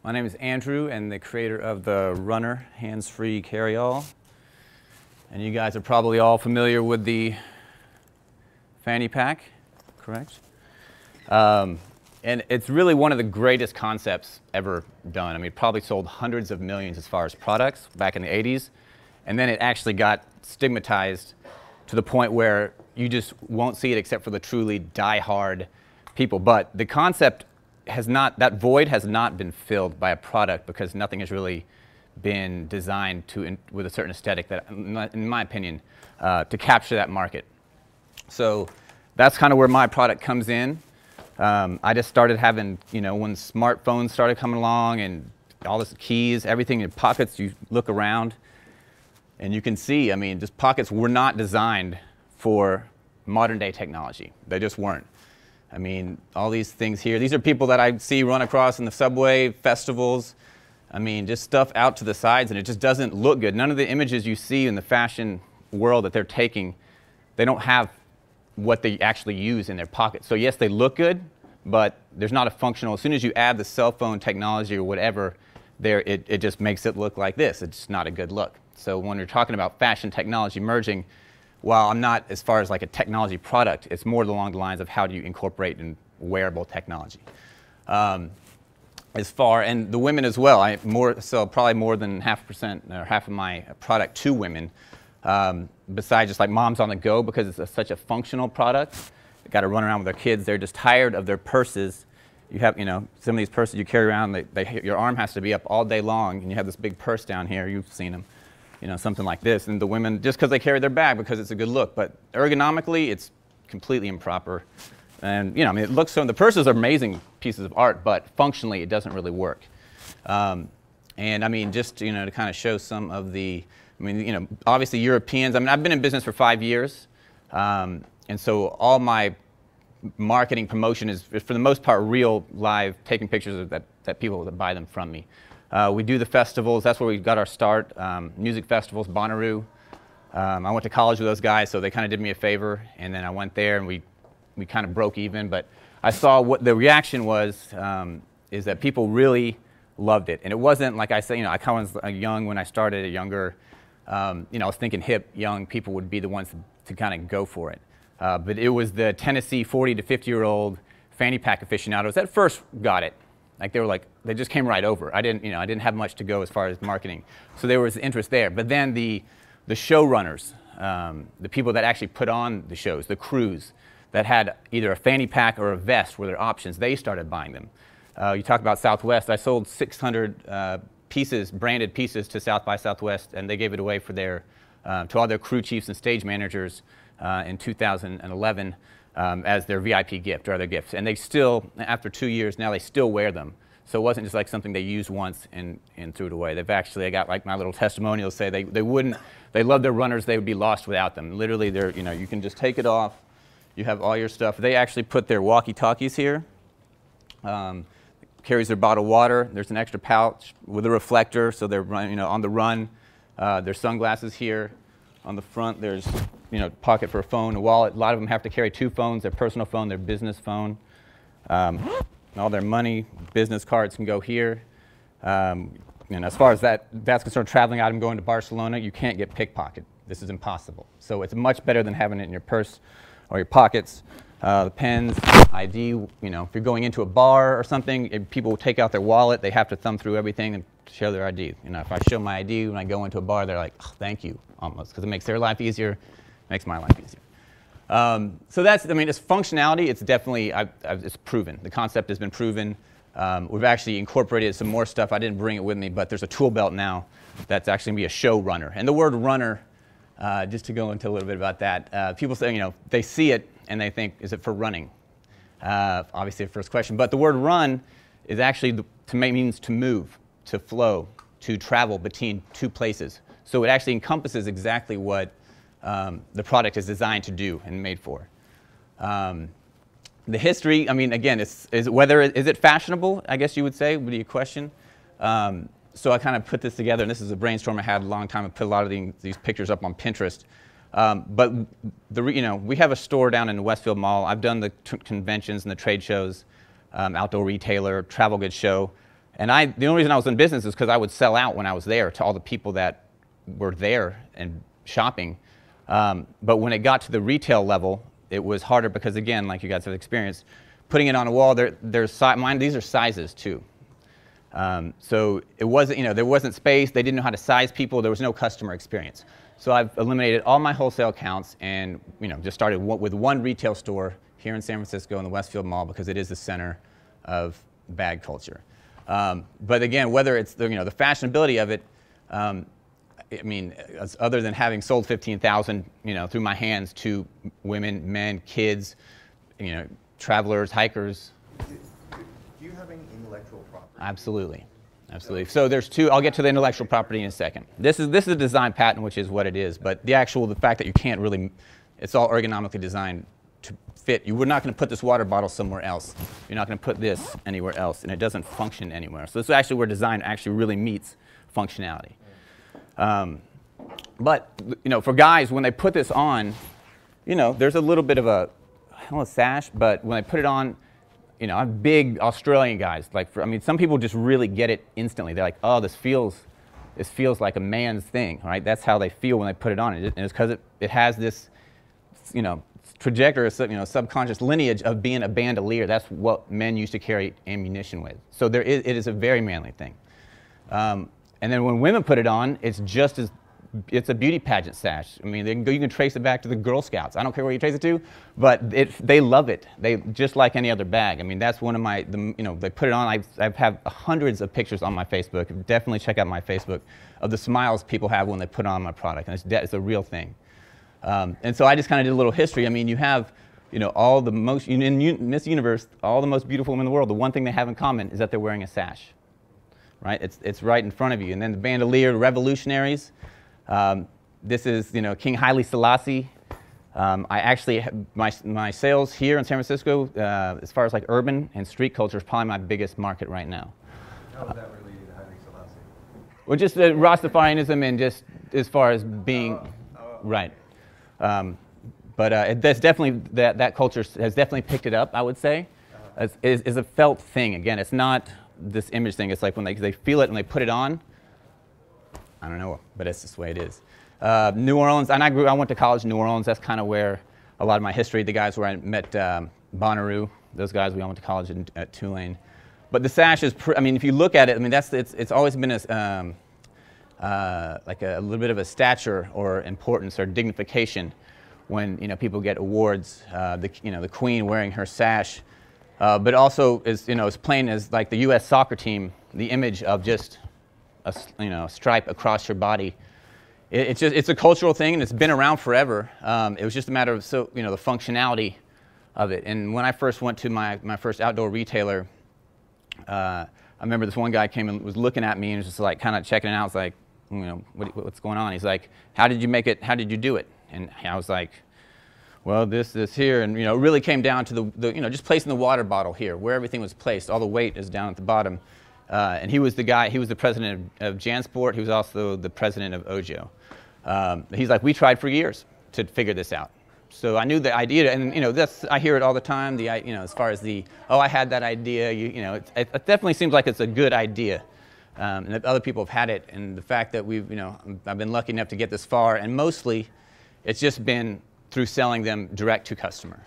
My name is Andrew, and the creator of the Runnur hands-free carry-all. And you guys are probably all familiar with the fanny pack, correct? And it's really one of the greatest concepts ever done. I mean, it probably sold hundreds of millions as far as products back in the 80s. And then it actually got stigmatized to the point where you just won't see it except for the truly die-hard people. But the concept has not, that void has not been filled by a product because nothing has really been designed with a certain aesthetic that, in my opinion, to capture that market. So that's kind of where my product comes in. I just started having, when smartphones started coming along and all this keys, everything in pockets, you look around and you can see, I mean, just pockets were not designed for modern day technology. They just weren't. I mean, all these things here, these are people that I see run across in the subway, festivals. I mean, just stuff out to the sides, and it just doesn't look good. None of the images you see in the fashion world that they're taking, they don't have what they actually use in their pockets. So yes, they look good, but there's not a functional, as soon as you add the cell phone technology or whatever, it just makes it look like this. It's not a good look. So when you're talking about fashion technology merging, while I'm not as far as like a technology product, it's more along the lines of how do you incorporate in wearable technology. And the women as well, I sell probably more than half of my product to women, besides just like moms on the go, because it's such a functional product. They got to run around with their kids. They're just tired of their purses. You have, some of these purses you carry around, your arm has to be up all day long, and you have this big purse down here. You've seen them. Something like this, and the women, just because they carry their bag because it's a good look, but ergonomically, it's completely improper. And, I mean, it looks so, the purses are amazing pieces of art, but functionally, it doesn't really work. And I mean, just, to kind of show some of the, obviously Europeans, I mean, I've been in business for 5 years, and so all my marketing promotion is, for the most part, real, live, taking pictures of that people that buy them from me. We do the festivals. That's where we got our start. Music festivals, Runnur. I went to college with those guys, so they kind of did me a favor. And then I went there, and we kind of broke even. But I saw what the reaction was, is that people really loved it. And it wasn't like I said, I kind of was young when I started, younger. I was thinking hip, young people would be the ones to kind of go for it. But it was the Tennessee 40 to 50-year-old fanny pack aficionados that first got it. Like they just came right over. I didn't have much to go as far as marketing. So there was interest there. But then the showrunners, the people that actually put on the shows, the crews that had either a fanny pack or a vest were their options, they started buying them. You talk about Southwest. I sold 600 pieces, branded pieces to South by Southwest, and they gave it away for to all their crew chiefs and stage managers in 2011. As their VIP gift or other gifts. And they still, after 2 years now, they still wear them. So it wasn't just like something they used once and threw it away. They've actually, I got like my little testimonials say they love their Runnurs, they would be lost without them. Literally, you can just take it off. You have all your stuff. They actually put their walkie-talkies here. Carries their bottled water. There's an extra pouch with a reflector, so they're on the run. There's sunglasses here. On the front, there's pocket for a phone, a wallet. A lot of them have to carry 2 phones, their personal phone, their business phone. All their money, business cards can go here. And as far as that's concerned, traveling out and going to Barcelona, you can't get pickpocketed. This is impossible. So it's much better than having it in your purse or your pockets. The pens, ID, if you're going into a bar or something, if people will take out their wallet, they have to thumb through everything and show their ID. If I show my ID when I go into a bar, they're like, oh, thank you, almost, because it makes their life easier, makes my life easier. So that's, it's functionality, it's definitely, it's proven. The concept has been proven. We've actually incorporated some more stuff. I didn't bring it with me, but there's a tool belt now that's actually going to be a show runner. And the word runner, just to go into a little bit about that, people say, they see it and they think, is it for running? Obviously the first question. But the word run is actually, means to move, to flow, to travel between 2 places. So it actually encompasses exactly what the product is designed to do and made for. The history, again, is it fashionable, I guess you would say, would be a question. So I kind of put this together, and this is a brainstorm I had a long time. I put a lot of these pictures up on Pinterest. But we have a store down in the Westfield Mall. I've done the conventions and the trade shows, outdoor retailer, travel goods show. And the only reason I was in business is because I would sell out when I was there to all the people that were there and shopping. But when it got to the retail level, it was harder because, again, like you guys have experienced, putting it on a wall, these are sizes too. So it wasn't, there wasn't space. They didn't know how to size people. There was no customer experience. So I've eliminated all my wholesale accounts and, just started with one retail store here in San Francisco in the Westfield Mall because it is the center of bag culture. But again, whether it's the fashionability of it, other than having sold 15,000, through my hands to women, men, kids, travelers, hikers. Do you have any intellectual property? Absolutely, absolutely. So there's two. I'll get to the intellectual property in a second. This is a design patent, which is what it is. But the fact that you can't really, it's all ergonomically designed to fit. You were not going to put this water bottle somewhere else. You're not going to put this anywhere else, and it doesn't function anywhere. So this is actually where design actually really meets functionality. But for guys, when they put this on, there's a little bit of a, I don't know, sash, but when they put it on, I'm big Australian guys. Some people just really get it instantly. They're like, oh, this feels like a man's thing, right? That's how they feel when they put it on. And it's because it has this, trajectory, subconscious lineage of being a bandolier. That's what men used to carry ammunition with. So it is a very manly thing. And then when women put it on, it's a beauty pageant sash. you can trace it back to the Girl Scouts. I don't care where you trace it to, but they love it. They just like any other bag. That's one of my, they put it on. I have hundreds of pictures on my Facebook. Definitely check out my Facebook of the smiles people have when they put on my product, and it's a real thing. And so I just kind of did a little history. You have, all the most, in Miss Universe, all the most beautiful women in the world. The one thing they have in common is that they're wearing a sash, right? It's right in front of you. And then the bandolier, the revolutionaries. This is, King Haile Selassie. I actually, my sales here in San Francisco, as far as like urban and street culture, is probably my biggest market right now. How is that related to Haile Selassie? Well, just Rastafarianism and just as far as being, right. But that's definitely, that culture has definitely picked it up, I would say. Is a felt thing. Again, it's not this image thing. It's like when they feel it and they put it on. I don't know, but it's just the way it is. New Orleans, and I went to college in New Orleans. That's kind of where a lot of my history, the guys where I met Runnur, those guys, we all went to college at Tulane. But the sash is, if you look at it, it's always been like a little bit of a stature or importance or dignification when people get awards. The Queen wearing her sash, but also is as plain as like the U.S. soccer team, the image of just a stripe across your body. It's a cultural thing, and it's been around forever. It was just a matter of the functionality of it. And when I first went to my first outdoor retailer, I remember this one guy came and was looking at me and was just like kind of checking it out. I was like, what's going on? He's like, how did you make it? How did you do it? And I was like, well, this here, and it really came down to the just placing the water bottle here, where everything was placed. All the weight is down at the bottom. And he was the guy. He was the president of JanSport. He was also the president of Ojo. He's like, we tried for years to figure this out. So I knew the idea, and I hear it all the time. As far as I had that idea. It definitely seems like it's a good idea. And that other people have had it, and the fact that I've been lucky enough to get this far, and mostly, it's just been through selling them direct to customer.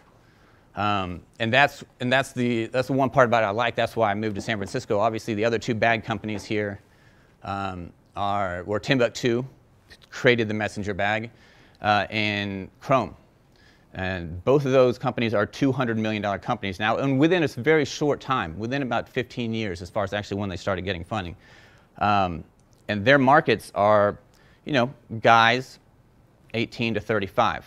And that's the one part about it I like. That's why I moved to San Francisco. Obviously, the other two bag companies here were Timbuktu, created the messenger bag, and Chrome. And both of those companies are $200 million companies now, and within a very short time, within about 15 years, as far as actually when they started getting funding. And their markets are, guys 18 to 35.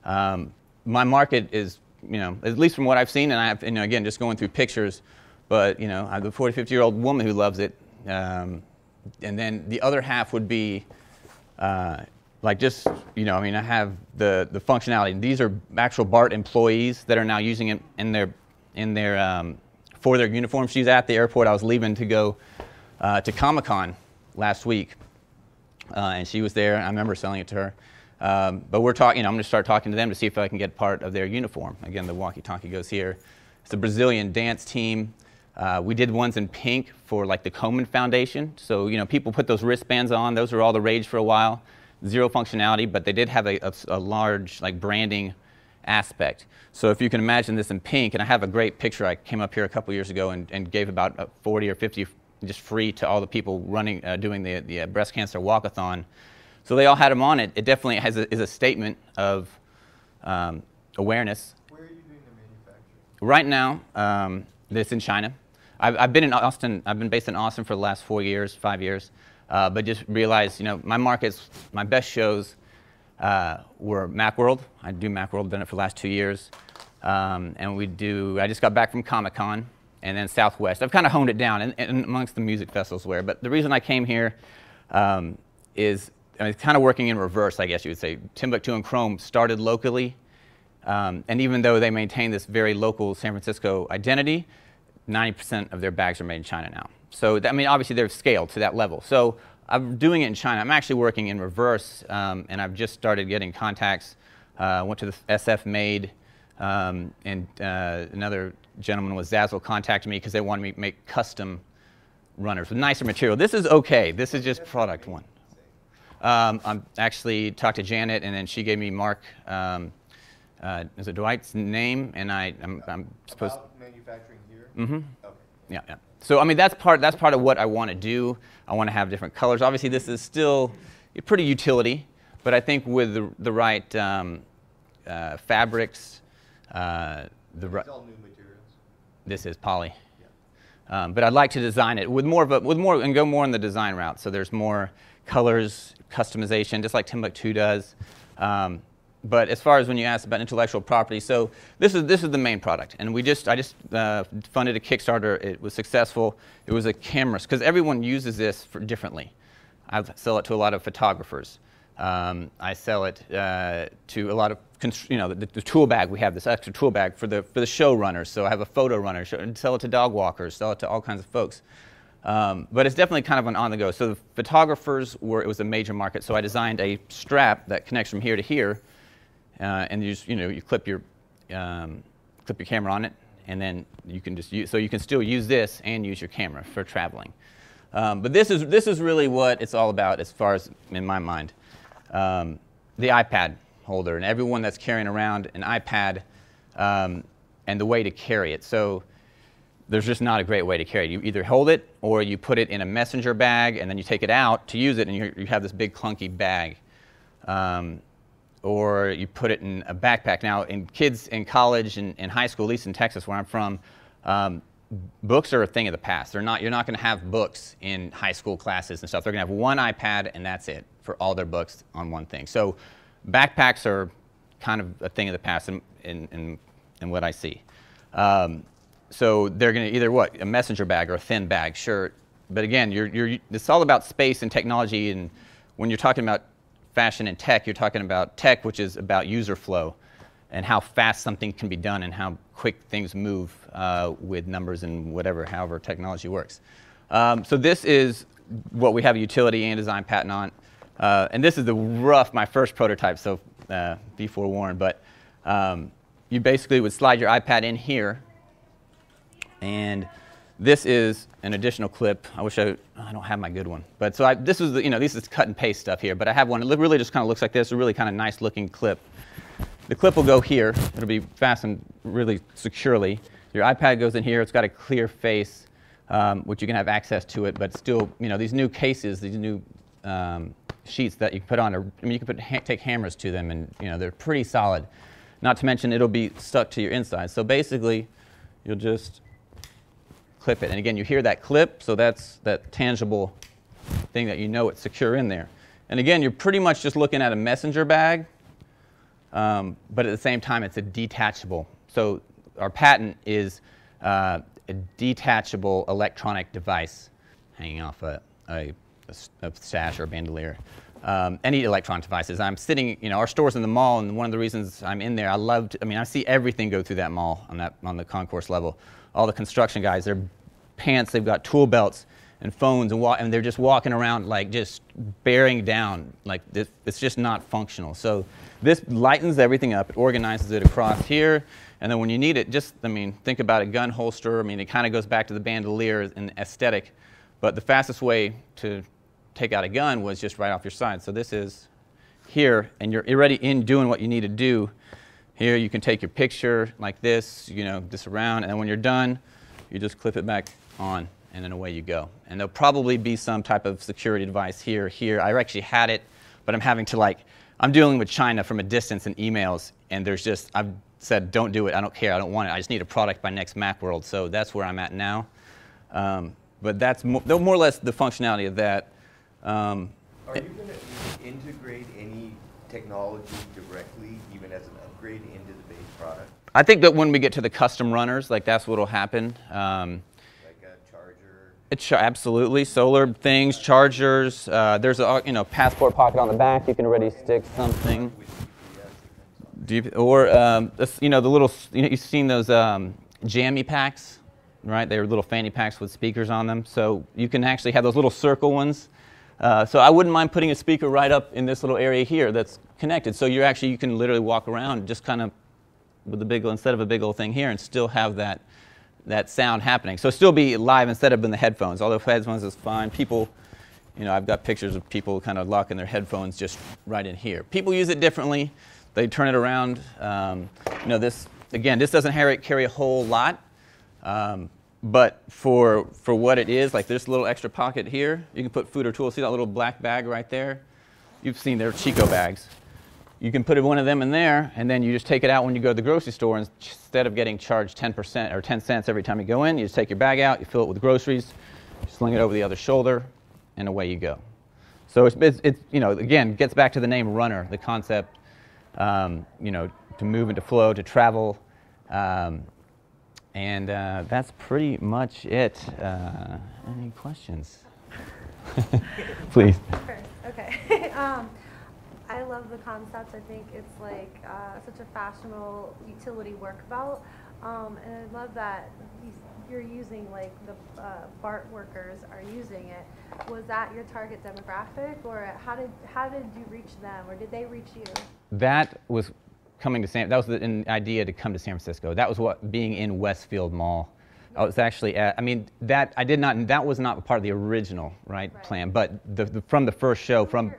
My market is, at least from what I've seen, and I have, again, just going through pictures, but, I have the 40, 50-year-old woman who loves it. And then the other half would be, I have the functionality. These are actual BART employees that are now using it for their uniform. She's at the airport. I was leaving to go to Comic-Con last week, and she was there. I remember selling it to her. But we're talking. I'm going to start talking to them to see if I can get part of their uniform. Again, the walkie-talkie goes here. It's a Brazilian dance team. We did ones in pink for like the Komen Foundation. So, you know, people put those wristbands on. Those were all the rage for a while. Zero functionality, but they did have a large like branding aspect. So if you can imagine this in pink, and I have a great picture. I came up here a couple years ago and gave about 40 or 50 just free to all the people running, doing the breast cancer walkathon. So they all had them on it. It definitely is a statement of awareness. Where are you doing the manufacturing? Right now, this in China. I've been in Austin. I've been based in Austin for the last 5 years. But just realized, you know, my markets, my best shows were Macworld. I do Macworld, done it for the last 2 years. And I just got back from Comic-Con, and then Southwest. I've kind of honed it down and amongst the music festivals where. But the reason I came here is it's kind of working in reverse, I guess you would say. Timbuktu and Chrome started locally. And even though they maintain this very local San Francisco identity, 90% of their bags are made in China now. So, I mean, obviously they've scaled to that level. So I'm doing it in China. I'm actually working in reverse, and I've just started getting contacts. Went to the SF Made, and another gentleman with Zazzle contacted me because they wanted me to make custom runners with nicer material. This is okay. This is just product one. I'm actually talked to Janet, and then she gave me Mark, is it Dwight's name? And I'm supposed to manufacturing here? Mm-hmm. Okay. Yeah, yeah. So I mean that's part of what I want to do. I want to have different colors. Obviously, this is still pretty utility, but I think with the right fabrics, It's all new materials. This is poly. Yeah. But I'd like to design it with more and go more in the design route. So there's more colors, customization, just like Timbuktu does. But as far as when you asked about intellectual property, so this is the main product, and I just funded a Kickstarter. It was successful. It was a camera, because everyone uses this differently. I sell it to a lot of photographers. I sell it to a lot of the tool bag. We have this extra tool bag for the show runners. So I have a photo runner. Sell it to dog walkers. Sell it to all kinds of folks. But it's definitely kind of an on the go. So the photographers it was a major market. So I designed a strap that connects from here to here. And you clip your camera on it, and then you can just use, so you can still use this and use your camera for traveling. But this is really what it's all about, as far as in my mind. The iPad holder, and everyone that's carrying around an iPad, and the way to carry it. So there's just not a great way to carry it. You either hold it, or you put it in a messenger bag, and then you take it out to use it, and you have this big clunky bag. Or you put it in a backpack. Now, in kids in college and in high school, at least in Texas where I'm from, books are a thing of the past. You're not going to have books in high school classes and stuff. They're going to have one iPad, and that's it for all their books on one thing. So backpacks are kind of a thing of the past in what I see. So they're going to either a messenger bag or a thin bag, sure. But again, it's all about space and technology, and when you're talking about fashion and tech, you're talking about tech, which is about user flow and how fast something can be done and how quick things move with numbers and however technology works. So this is what we have a utility and design patent on. And this is my first prototype, so be forewarned. But you basically would slide your iPad in here, and this is an additional clip. I wish I don't have my good one. But so this is cut and paste stuff here. But I have one. It really just kind of looks like this. A really kind of nice looking clip. The clip will go here. It'll be fastened really securely. Your iPad goes in here. It's got a clear face, which you can have access to it. But still, these new cases, these new sheets that you can put on. You can take hammers to them, and they're pretty solid. Not to mention, it'll be stuck to your inside. So basically, you'll just clip it. And again, you hear that clip, so that's that tangible thing that it's secure in there. And again, you're pretty much just looking at a messenger bag, but at the same time, it's a detachable. So our patent is a detachable electronic device hanging off a sash or a bandolier. Any electronic devices. I'm sitting, our store's in the mall, and one of the reasons I'm in there, I see everything go through that mall on the concourse level. All the construction guys, their pants, they've got tool belts, and phones and they're just walking around like just bearing down like this. It's just not functional. So this lightens everything up. It organizes it across here, and then when you need it, just think about a gun holster. It kind of goes back to the bandolier and aesthetic, but the fastest way to take out a gun was just right off your side. So this is here, and you're already in doing what you need to do. Here you can take your picture like this, this around, and then when you're done, you just clip it back on, and then away you go. And there'll probably be some type of security device here. I actually had it, but I'm having to I'm dealing with China from a distance in emails, and I've said, don't do it, I don't care, I don't want it, I just need a product by next Macworld, so that's where I'm at now. But that's more or less the functionality of that. Are you going to integrate any technology directly, even as an upgrade into the base product? I think that when we get to the custom runners, that's what will happen. Like a charger? Absolutely. Solar things, chargers. There's a passport pocket on the back. You can already stick something. Or the little, you've seen those jammy packs, right? They're little fanny packs with speakers on them. So you can actually have those little circle ones. So I wouldn't mind putting a speaker right up in this little area here that's connected. So you can literally walk around just kind of with the instead of a big old thing here and still have that sound happening. So still be live instead of in the headphones. Although headphones is fine. People, I've got pictures of people kind of locking their headphones just right in here. People use it differently. They turn it around. This doesn't carry a whole lot. But for what it is, like this little extra pocket here, you can put food or tools. See that little black bag right there? You've seen their Chico bags. You can put one of them in there, and then you just take it out when you go to the grocery store. And instead of getting charged 10% or 10 cents every time you go in, you just take your bag out, you fill it with groceries, you sling it over the other shoulder, and away you go. So it's again, gets back to the name Runnur, the concept, to move and to flow, to travel. And that's pretty much it. Any questions? Please. Sure. Okay. I love the concept. I think it's like such a fashionable utility work belt. And I love that you're using, the BART workers are using it. Was that your target demographic, or how did you reach them, or did they reach you? That was coming to that was an idea to come to San Francisco. That was what being in Westfield Mall. I was actually that was not part of the original plan, but from the first show, from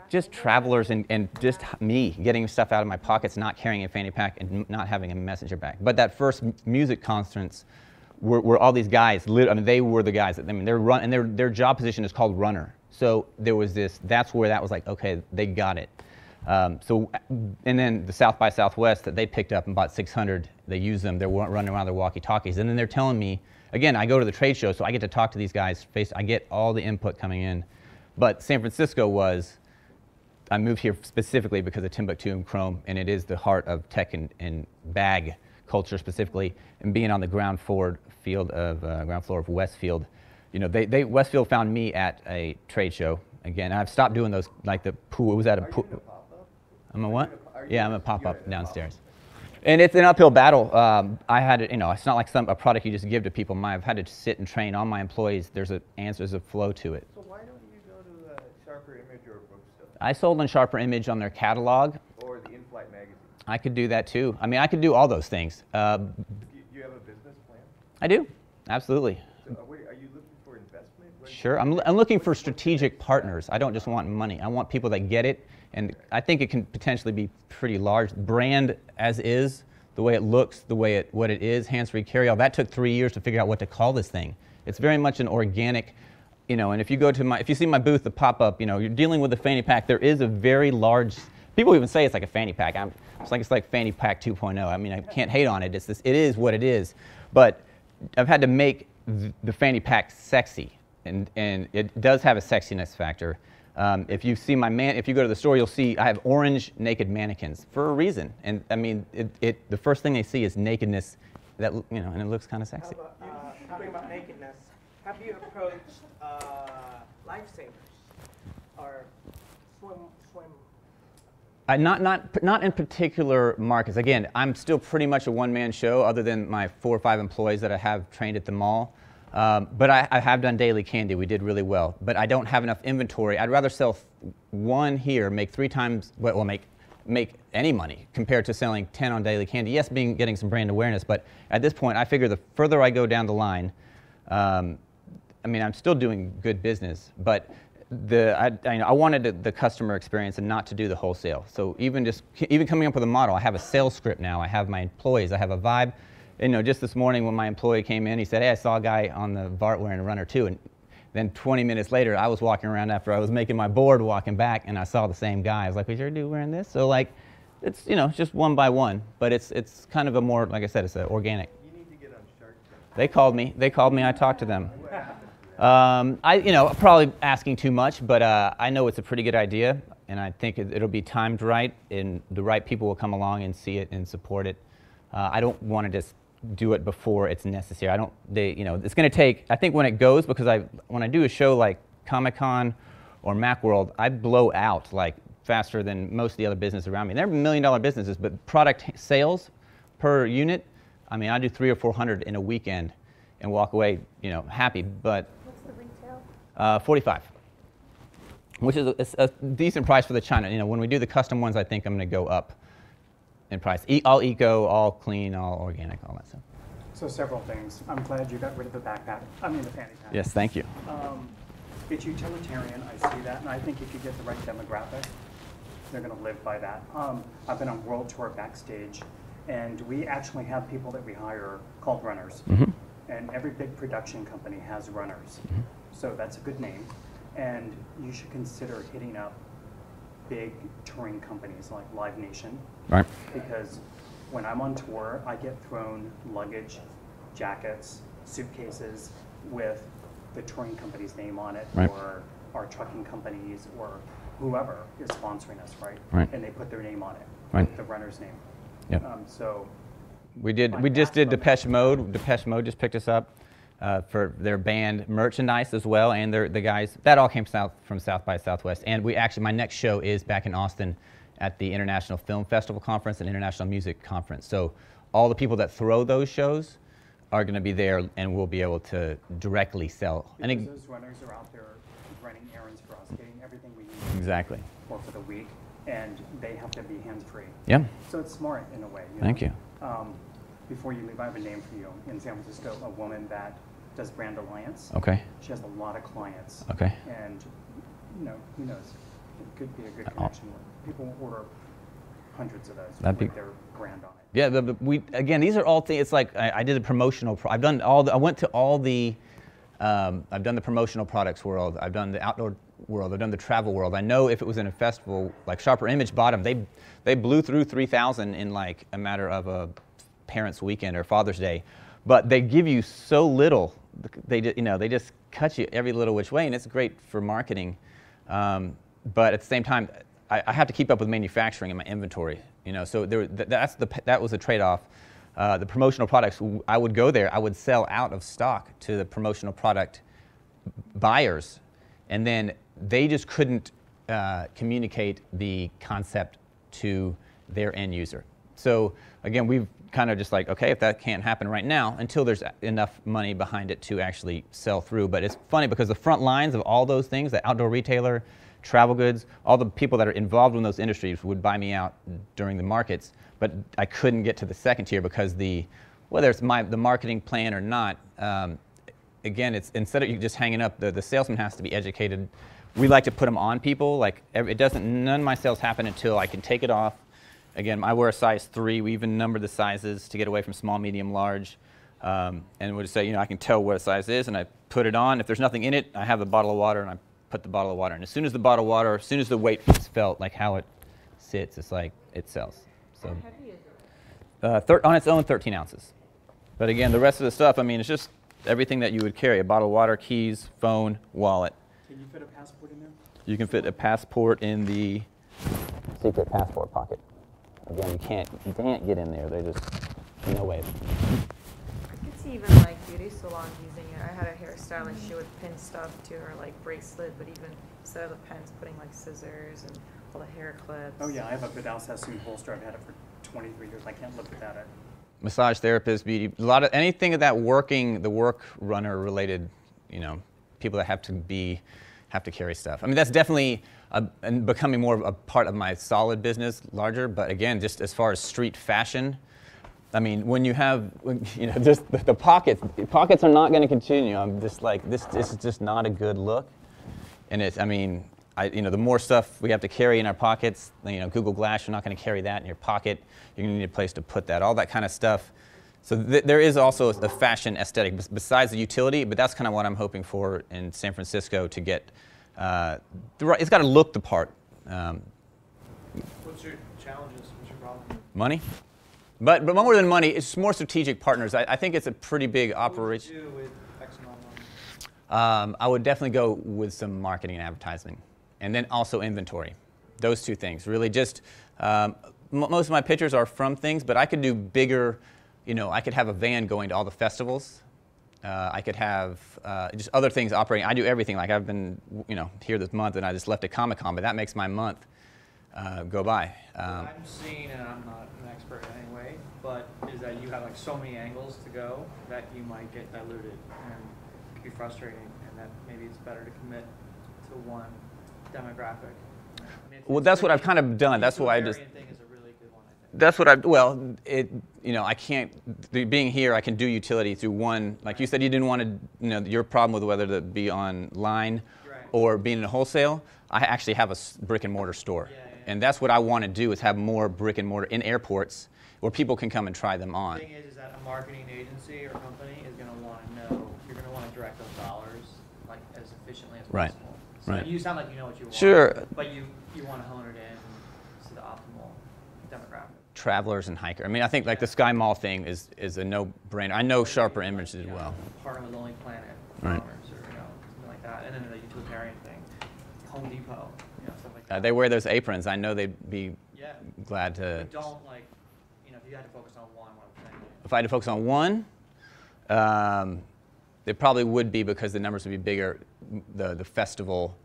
just travelers and just me getting stuff out of my pockets, not carrying a fanny pack and not having a messenger bag. But that first music conference were all these guys. They were the guys. Their job position is called Runnur. So there was that's where that was like, okay, they got it. And then the South by Southwest that they picked up and bought 600, they use them, they're running around their walkie-talkies. And then they're telling me, again, I go to the trade show, so I get to talk to these guys, I get all the input coming in. But San Francisco I moved here specifically because of Timbuktu and Chrome, and it is the heart of tech and bag culture specifically, and being on the ground floor of Westfield. Westfield found me at a trade show. Again, I've stopped doing those, like the pool. It was at a pool. I'm a what? Yeah, I'm a pop-up downstairs. And it's an uphill battle. I had to, it's not like a product you just give to people. I've had to sit and train all my employees. There's a flow to it. So why don't you go to Sharper Image or Bookstore? I sold on Sharper Image on their catalog. Or the In-Flight magazine. I could do that too. I could do all those things. Do you have a business plan? I do, absolutely. So are you looking for investment? Sure, I'm looking for strategic partners. I don't just want money. I want people that get it, and I think it can potentially be pretty large. Brand as is, the way it looks, what it is, hands-free carry-all. That took 3 years to figure out what to call this thing. It's very much an organic, and if you see my booth, the pop-up, you're dealing with a fanny pack. There is a very large, people even say it's like a fanny pack. It's like fanny pack 2.0. I can't hate on it. It is what it is. But I've had to make the fanny pack sexy, and it does have a sexiness factor. If you see if you go to the store, you'll see I have orange naked mannequins for a reason. And the first thing they see is nakedness, and it looks kind of sexy. Talking about nakedness, have you approached lifesavers or swim? Not in particular markets. Again, I'm still pretty much a one-man show, other than my 4 or 5 employees that I have trained at the mall. But I have done daily candy. We did really well. But I don't have enough inventory. I'd rather sell one here, make 3 times, well, make any money compared to selling 10 on daily candy. Yes, getting some brand awareness, but at this point, I figure the further I go down the line, I mean, I'm still doing good business, but I wanted the customer experience and not to do the wholesale. So even coming up with a model, I have a sales script now. I have my employees. I have a vibe. You know, just this morning when my employee came in, he said, "Hey, I saw a guy on the VART wearing a Runnur too." And then 20 minutes later, I was walking around after I was making my board, walking back, and I saw the same guy. I was like, "Was your dude wearing this?" So like, it's just one by one, but it's kind of a more, like I said, it's organic. You need to get on Shark Tank. They called me. I talked to them. Probably asking too much, but I know it's a pretty good idea, and I think it'll be timed right, and the right people will come along and see it and support it. I don't want to just do it before it's necessary. It's going to take, I think when it goes, because when I do a show like Comic-Con or Macworld, I blow out like faster than most of the other businesses around me. They're $1 million businesses, but product sales per unit, I mean, I do 300 or 400 in a weekend and walk away, happy, but What's the retail? 45, which is a decent price for the China. When we do the custom ones, I think I'm going to go up in price. All eco, all clean, all organic, all that stuff. So several things. I'm glad you got rid of the backpack. I mean the fanny pack. Yes, thank you. It's utilitarian. I see that, and I think if you get the right demographic, they're going to live by that. I've been on world tour backstage, and we actually have people that we hire called runners. Mm-hmm. And every big production company has runners. Mm-hmm. So that's a good name. And you should consider hitting up big touring companies like Live Nation. Right. Because when I'm on tour, I get thrown luggage, jackets, suitcases with the touring company's name on it, right, or our trucking companies, or whoever is sponsoring us, right? Right. And they put their name on it, right, the runner's name. Yep. So we just did Depeche Mode. Depeche Mode just picked us up for their band merchandise as well, and the guys, that all came from South by Southwest. And my next show is back in Austin at the International Film Festival Conference and International Music Conference. So all the people that throw those shows are going to be there, and we'll be able to directly sell. Because those runners are out there running errands for us, getting everything we need. Exactly. For the week, and they have to be hands-free. Yeah. So it's smart in a way. Thank you. Before you leave, I have a name for you. In San Francisco, a woman that does brand alliance. Okay. She has a lot of clients. Okay. And, who knows? It could be a good connection. People order hundreds of those with their brand on it. Yeah, these are all things. It's like I did a promotional. I've done I went to all the. I've done the promotional products world. I've done the outdoor world. I've done the travel world. I know if it was in a festival like Sharper Image bought them, they blew through 3,000 in like a matter of a parents' weekend or Father's Day, but they give you so little. They just cut you every little which way, and it's great for marketing. But at the same time, I have to keep up with manufacturing and my inventory. So that was a trade-off. The promotional products, I would go there, I would sell out of stock to the promotional product buyers, and then they just couldn't communicate the concept to their end user. So again, we've kind of just like, okay, if that can't happen right now, until there's enough money behind it to actually sell through. But it's funny because the front lines of all those things, the outdoor retailer, travel goods, all the people that are involved in those industries would buy me out during the markets, but I couldn't get to the second tier because whether it's the marketing plan or not, again, it's instead of you just hanging up, the salesman has to be educated. We like to put them on people. Like none of my sales happen until I can take it off. Again, I wear a size 3. We even number the sizes to get away from small, medium, large. And we'll just say, I can tell what a size is, and I put it on. If there's nothing in it, I have a bottle of water, and I put the bottle of water in. As soon as the weight is felt, like how it sits, it's like it sells. So, how heavy is it? On its own, 13 ounces. But again, the rest of the stuff, it's just everything that you would carry: a bottle of water, keys, phone, wallet. Can you fit a passport in there? You can fit a passport in the secret passport pocket. Again, you can't get in there. They're just no way. I could see even like beauty salons using it. I had a hairstylist, she would pin stuff to her like bracelet, but even instead of the pins, putting like scissors and all the hair clips. Oh yeah, I have a Vidal Sassoon holster. I've had it for 23 years. I can't live without it. massage therapists, beauty, a lot of anything of that the work runner related, people that have to carry stuff. I mean, that's definitely and becoming more of a part of my solid business, larger. But again, just as far as street fashion, I mean, when you have, just the pockets are not going to continue. I'm just like, this is just not a good look. And it's, I mean, the more stuff we have to carry in our pockets, Google Glass, you're not going to carry that in your pocket. You're going to need a place to put that, all that kind of stuff. So there is also a fashion aesthetic besides the utility, but that's kind of what I'm hoping for in San Francisco to get. It's got to look the part. What's your challenges? What's your problem? Money. But more than money, it's more strategic partners. I think it's a pretty big operation. What would you do with X amount of money? I would definitely go with some marketing and advertising, and then also inventory. Those two things. Really just, most of my pictures are from things, but I could do bigger, I could have a van going to all the festivals. I could have just other things operating. I do everything. Like I've been, here this month, and I just left at Comic-Con, but that makes my month go by. What I'm seeing, and I'm not an expert anyway, but is that you have like so many angles to go that you might get diluted, and it could be frustrating, and that maybe it's better to commit to one demographic. I mean, Well, that's what I've kind of done. That's why I just. Thing is a really good one, I think. That's what I can't, being here, I can do utility through one, like you said, you didn't want to, your problem with whether to be online or being in a wholesale. I actually have a brick and mortar store. And that's what I want to do, is have more brick and mortar in airports where people can come and try them on. The thing is that a marketing agency or company is going to want to know, you're going to want to direct those dollars like as efficiently as possible. So you sound like you know what you want. Sure. But you want to hone it in to the optimal demographic. Travelers and hikers. I mean, I think like the Sky Mall thing is a no-brainer. I know Sharper Image as well. Partner with Lonely Planet, Right. Runners, or something like that, and then the utilitarian thing, Home Depot, stuff like that. They wear those aprons. I know they'd be glad to. But don't if you had to focus on one, what I'm saying. If I had to focus on one, it probably would be, because the numbers would be bigger, the festival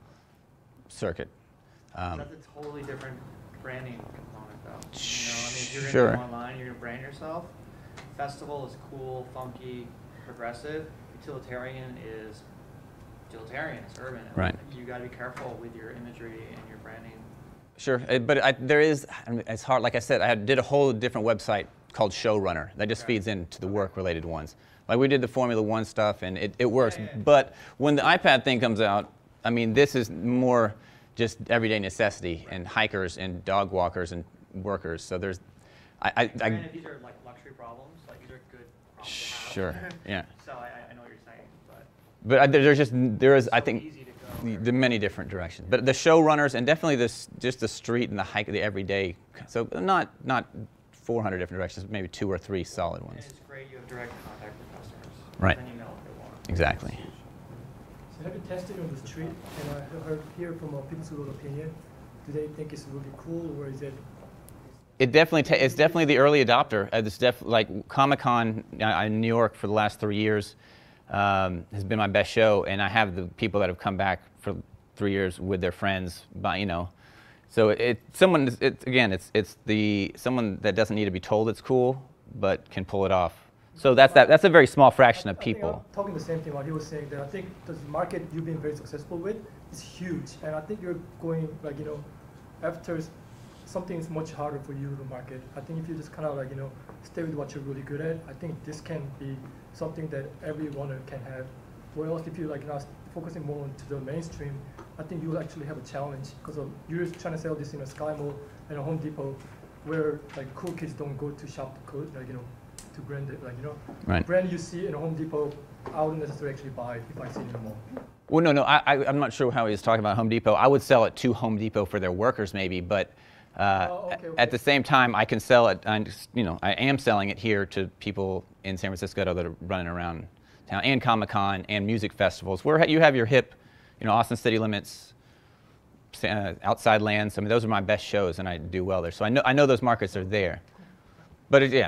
circuit. That's a totally different branding component, though. If you're Sure. going to go online, you're going to brand yourself. Festival is cool, funky, progressive. Utilitarian is utilitarian. It's urban. Right. You got to be careful with your imagery and your branding. Sure, but there is, it's hard. Like I said, I did a whole different website called Showrunner that just feeds into the work-related ones. Like we did the Formula One stuff, and it works. But when the iPad thing comes out, I mean, this is more just everyday necessity, and hikers and dog walkers and workers. So there's, Granted, these are like luxury problems. Like these are good problems to have. Sure, yeah. So I know what you're saying, But there is, I so think, easy to go. the many different directions. But the showrunners, and definitely just the street and the hike, the everyday. So not 400 different directions, maybe 2 or 3 solid ones. And it's great you have direct contact with customers. Right. Then you know what they want. Exactly. So have you tested on the street? And I heard here from people's opinion. Do they think it's really cool, or is it? It's definitely the early adopter. It's like Comic-Con in New York for the last 3 years has been my best show, and I have the people that have come back for 3 years with their friends. So it's someone that doesn't need to be told it's cool, but can pull it off. So that's a very small fraction of people. I'm talking the same thing. What he was saying, that I think the market you've been very successful with is huge, and I think you're going after something is much harder for you to market. I think if you just kind of stay with what you're really good at, I think this can be something that everyone can have. Or else if you're not focusing more into the mainstream, I think you will actually have a challenge, because you're trying to sell this in a Sky Mall and a Home Depot, where cool kids don't go to shop to brand it. Right. Brand you see in a Home Depot, I wouldn't necessarily actually buy it if I see it in the mall. Well, no, I'm not sure how he was talking about Home Depot. I would sell it to Home Depot for their workers, maybe, but Okay. at the same time, I can sell it. I am selling it here to people in San Francisco that are running around town, and Comic-Con and music festivals, where you have your hip, Austin City Limits, Outside Lands. I mean, those are my best shows, and I do well there. So I know those markets are there. But Have you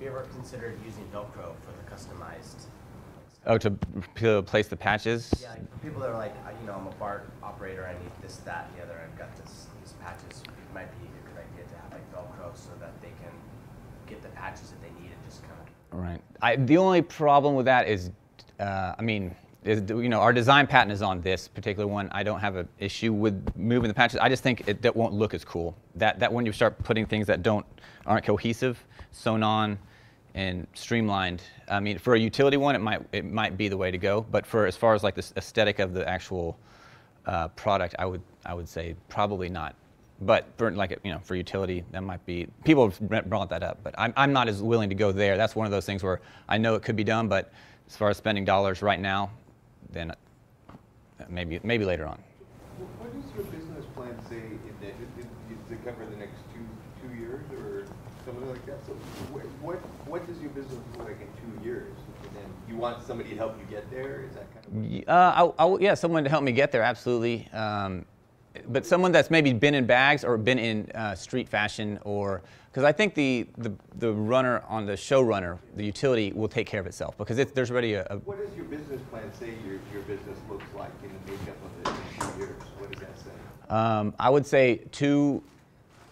ever considered using Velcro for the customized? Oh, to place the patches? Yeah, for people that are like, I'm a bar operator, I need this, that, and the other, I've got these patches. It might be a good idea to have like Velcro so that they can get the patches that they need and just kind of. Right. The only problem with that is, our design patent is on this particular one. I don't have an issue with moving the patches. I just think that won't look as cool. That when you start putting things that aren't cohesive, sewn on, and streamlined. I mean, for a utility one, it might be the way to go. But for as far as like the aesthetic of the actual product, I would say probably not. But for for utility, that might be. People have brought that up, but I'm not as willing to go there. That's one of those things where I know it could be done, but as far as spending dollars right now, then maybe later on. What does your business plan say to cover the next two years or something like that? So what does your business look like in 2 years? And then you want somebody to help you get there? Is that kind of? Yeah, someone to help me get there, absolutely. But someone that's maybe been in bags or been in street fashion, or because I think the runner on the show runner, the utility will take care of itself because there's already a. What does your business plan say your business looks like in the makeup of the 2 years? What does that say? I would say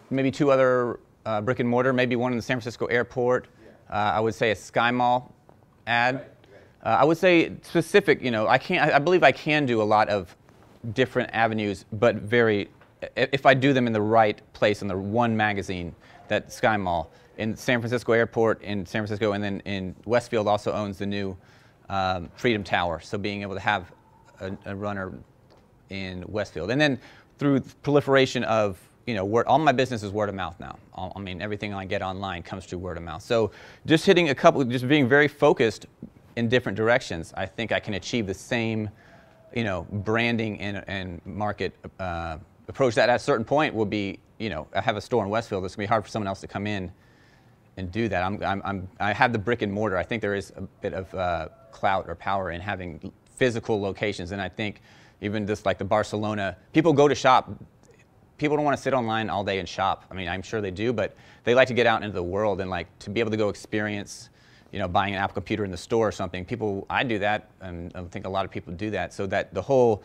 maybe two other brick and mortar, maybe one in the San Francisco airport. Yeah. I would say a Sky Mall ad. Right. I would say specific. I believe I can do a lot of different avenues, but if I do them in the right place in the one magazine, that Sky Mall in San Francisco Airport in San Francisco, and then in Westfield also owns the new Freedom Tower. So being able to have a runner in Westfield, and then through proliferation of all my business is word of mouth now. Everything I get online comes through word of mouth. So just hitting just being very focused in different directions, I think I can achieve the same branding and market approach that at a certain point will be, I have a store in Westfield. It's going to be hard for someone else to come in and do that. I have the brick and mortar. I think there is a bit of clout or power in having physical locations. And I think even just like the Barcelona, people go to shop. People don't want to sit online all day and shop. I'm sure they do, but they like to get out into the world and like to be able to go experience buying an Apple computer in the store or something. I do that, and I think a lot of people do that. So that the whole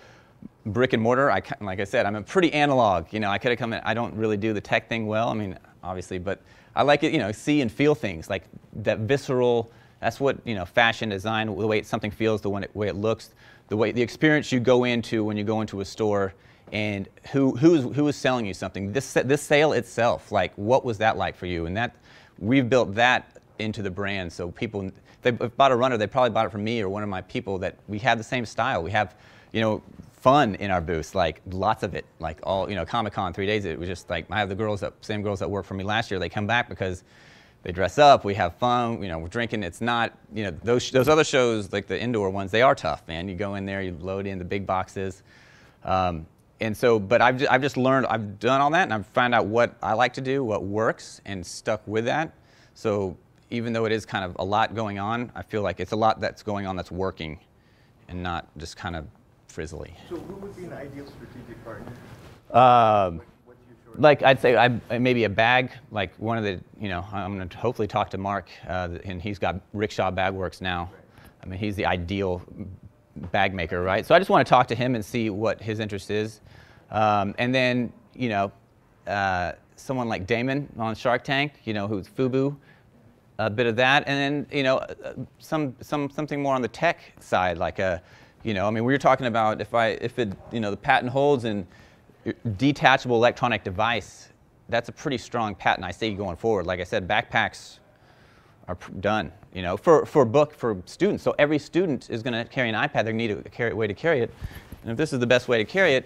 brick and mortar, like I said, I'm a pretty analog. I could have come in. I don't really do the tech thing well. Obviously, but I like it. See and feel things like that visceral. That's what fashion design, the way something feels, the way it looks, the experience you go into when you go into a store, and who is selling you something. This sale itself, like what was that like for you? And that we've built that into the brand, so people, if they bought a runner, they probably bought it from me or one of my people, that we have the same style. We have, fun in our booths, like lots of it, like all, Comic-Con 3 days, it was just like, I have the same girls that worked for me last year, they come back because they dress up, we have fun, we're drinking. It's not, those other shows, like the indoor ones, they are tough, man. You go in there, you load in the big boxes. And so, but I've just learned, I've done all that, and I've found out what I like to do, what works, and stuck with that. So even though it is kind of a lot going on, I feel like it's a lot that's going on that's working and not just kind of frizzly. So who would be an ideal strategic partner? Like I'd say maybe a bag, like one of the, I'm going to hopefully talk to Mark, and he's got Rickshaw Bag Works now. Right. He's the ideal bag maker, right? So I just want to talk to him and see what his interest is. And then, someone like Damon on Shark Tank, who's FUBU, a bit of that, and then something more on the tech side, like we were talking about if the patent holds and detachable electronic device, that's a pretty strong patent I see going forward. Like I said, backpacks are done, for students. So every student is going to carry an iPad. They need a way to carry it, and if this is the best way to carry it,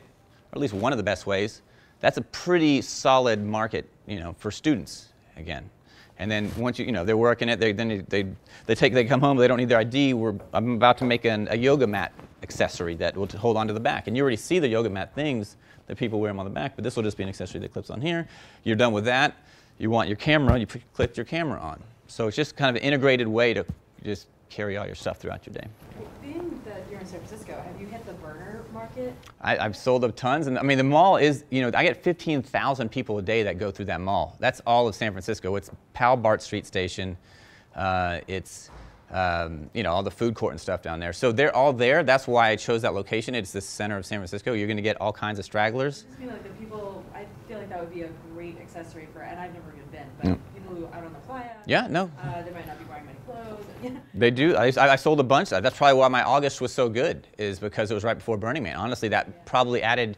or at least one of the best ways, that's a pretty solid market, for students again. And then once they're working it, they come home, they don't need their ID. I'm about to make a yoga mat accessory that will hold onto the back. And you already see the yoga mat things that people wear them on the back, but this will just be an accessory that clips on here. You're done with that. You want your camera, you clip your camera on. So it's just kind of an integrated way to just carry all your stuff throughout your day. Being that you're in San Francisco, have you hit the burner market? I've sold up tons, and the mall is, I get 15,000 people a day that go through that mall. That's all of San Francisco. It's Pal Bart Street Station. It's you know, all the food court and stuff down there. So they're all there. That's why I chose that location. It's the center of San Francisco. You're going to get all kinds of stragglers. I mean, like the people, I feel like that would be a great accessory for, and I've never even been, but people who out on the playa. Yeah, no. They might not be wearing many clothes. And, They do. I sold a bunch. That's probably why my August was so good, is because it was right before Burning Man. Honestly, that probably added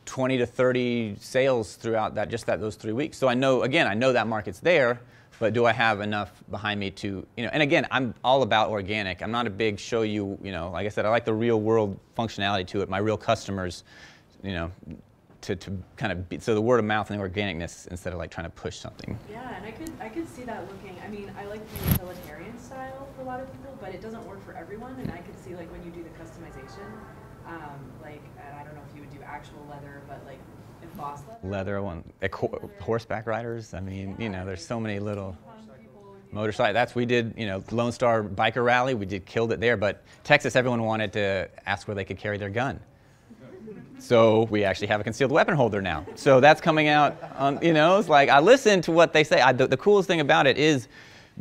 20 to 30 sales throughout those 3 weeks. So I know that market's there, but do I have enough behind me to, you know, and again, I'm all about organic. I'm not a big show you, you know, like I said, I like the real world functionality to it, my real customers, you know, to kind of be, so the word of mouth and the organicness instead of like trying to push something. yeah, and I could see that looking, I mean, I like the utilitarian style for a lot of people, but it doesn't work for everyone, and I could see like when you do the customization, like, and I don't know if you would do actual leather, but like embossed leather. Horseback riders. I mean, you know, there's so many little motorcycle. We did, you know, Lone Star Biker Rally. We killed it there. But Texas, everyone wanted to ask where they could carry their gun. So we actually have a concealed weapon holder now. So that's coming out on, you know, it's like I listen to what they say. The coolest thing about it is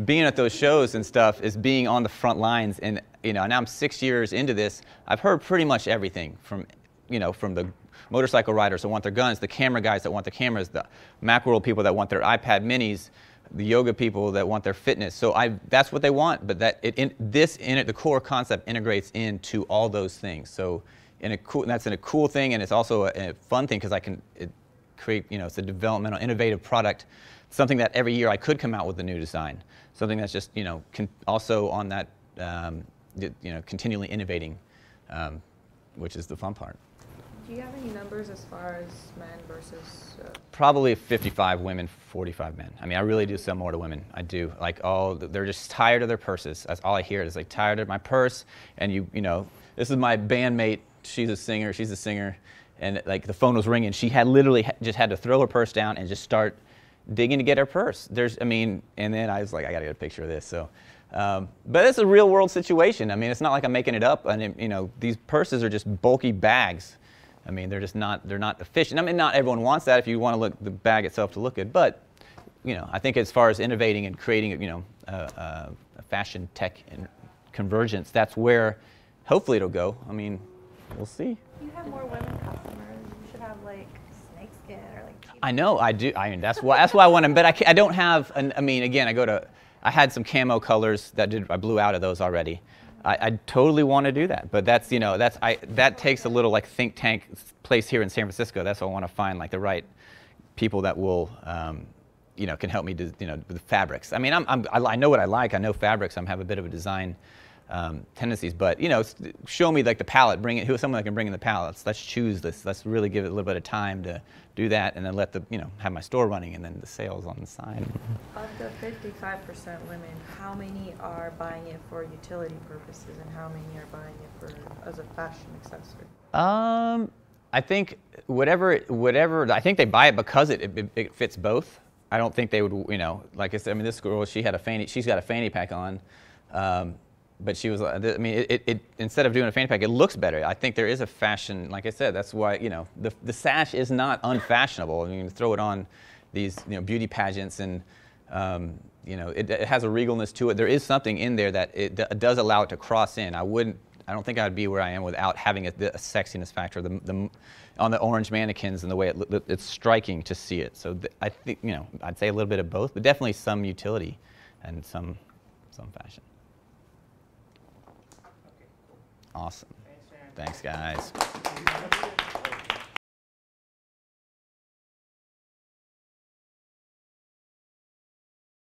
being at those shows and stuff is being on the front lines. And, you know, now I'm 6 years into this. I've heard pretty much everything from, you know, from the motorcycle riders that want their guns, the camera guys that want the cameras, the Macworld people that want their iPad minis, the yoga people that want their fitness. So that's what they want, but the core concept integrates into all those things. So that's a cool thing, and it's also a fun thing because it create, you know, it's a developmental, innovative product, something that every year I could come out with a new design, something that's just, you know, also on that, you know, continually innovating, which is the fun part. Do you have any numbers as far as men versus? Probably 55 women, 45 men. I mean, I really do sell more to women. I do. Like they're just tired of their purses. That's all I hear is like tired of my purse. And you know, this is my bandmate. She's a singer, and like the phone was ringing. She had literally just had to throw her purse down and just start digging to get her purse. And then I was like, I gotta get a picture of this. So, but it's a real world situation. I mean, it's not like I'm making it up. And you know, these purses are just bulky bags. I mean, they're not efficient. I mean, not everyone wants that if you want the bag itself to look good. But, you know, I think as far as innovating and creating, you know, a fashion tech and convergence, that's where hopefully it'll go. I mean, we'll see. You have more women customers. You should have like snakeskin or like. I know, I do. I mean, that's why I want them. But I don't have. I mean, again, I had some camo colors I blew out of those already. I totally want to do that, but that's, you know, that takes a little like think tank place here in San Francisco. That's why I want to find like the right people that will, you know, can help me do, you know, with fabrics. I mean, I know what I like. I know fabrics. I have a bit of a design tendencies, but you know, show me like the palette. Someone that can bring in the palettes. Let's choose this. Let's really give it a little bit of time to do that, and then let have my store running, and then the sales on the side. Of the 55% women, how many are buying it for utility purposes, and how many are buying it as a fashion accessory? I think whatever. I think they buy it because it fits both. I don't think they would, you know, like I said. I mean, this girl, she's got a fanny pack on. But she was, I mean, instead of doing a fanny pack, it looks better. I think there is a fashion, like I said, that's why, you know, the sash is not unfashionable. I mean, you can throw it on these, you know, beauty pageants, and, you know, it has a regalness to it. There is something in there that it does allow it to cross in. I don't think I would be where I am without having a sexiness factor. On the orange mannequins and the way it's striking to see it. So I think, you know, I'd say a little bit of both, but definitely some utility and some fashion. Awesome. Thanks, guys.